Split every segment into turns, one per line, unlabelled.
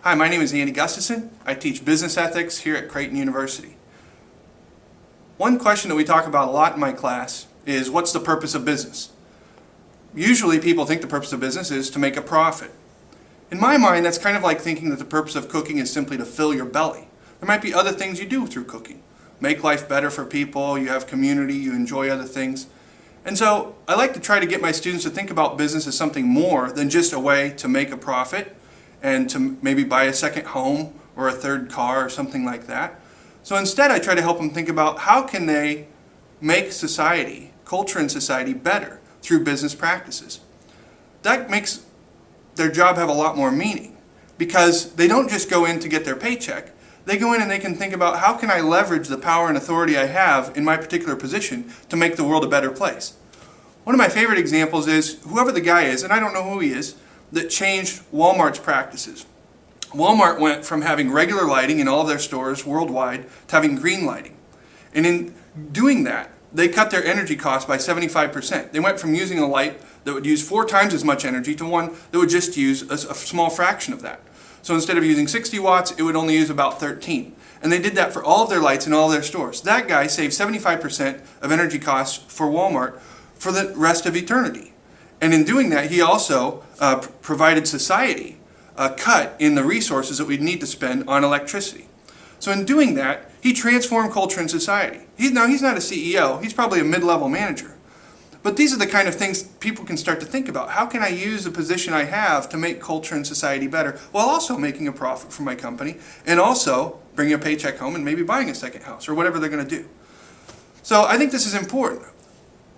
Hi, my name is Andy Gustafson. I teach business ethics here at Creighton University. One question that we talk about a lot in my class is, what's the purpose of business? Usually people think the purpose of business is to make a profit. In my mind, that's kind of like thinking that the purpose of cooking is simply to fill your belly. There might be other things you do through cooking. Make life better for people, you have community, you enjoy other things. And so I like to try to get my students to think about business as something more than just a way to make a profit and to maybe buy a second home or a third car or something like that. So instead I try to help them think about how can they make society, culture in society, better through business practices. That makes their job have a lot more meaning because they don't just go in to get their paycheck. They go in and they can think about how can I leverage the power and authority I have in my particular position to make the world a better place. One of my favorite examples is whoever the guy is, and I don't know who he is, that changed Walmart's practices. Walmart went from having regular lighting in all of their stores worldwide to having green lighting. And in doing that, they cut their energy costs by 75%. They went from using a light that would use 4 times as much energy to one that would just use a small fraction of that. So instead of using 60 watts, it would only use about 13. And they did that for all of their lights in all of their stores. That guy saved 75% of energy costs for Walmart for the rest of eternity. And in doing that, he also provided society a cut in the resources that we'd need to spend on electricity. So in doing that, he transformed culture and society. He's not a CEO, he's probably a mid-level manager. But these are the kind of things people can start to think about. How can I use the position I have to make culture and society better while also making a profit for my company and also bringing a paycheck home and maybe buying a second house or whatever they're going to do. So I think this is important.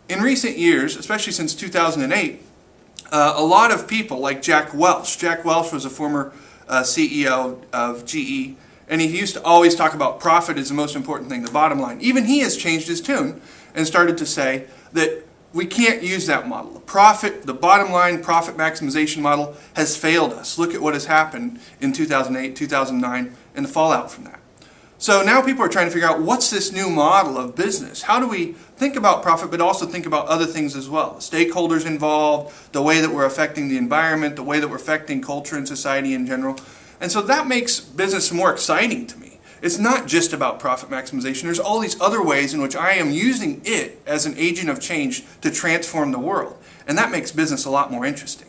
In recent years, especially since 2008, a lot of people like Jack Welch. Jack Welch was a former CEO of GE, and he used to always talk about profit is the most important thing, the bottom line. Even he has changed his tune and started to say that we can't use that model. The bottom line profit maximization model has failed us. Look at what has happened in 2008, 2009, and the fallout from that. So now people are trying to figure out what's this new model of business? How do we think about profit but also think about other things as well? The stakeholders involved, the way that we're affecting the environment, the way that we're affecting culture and society in general. And so that makes business more exciting to me. It's not just about profit maximization. There's all these other ways in which I am using it as an agent of change to transform the world. And that makes business a lot more interesting.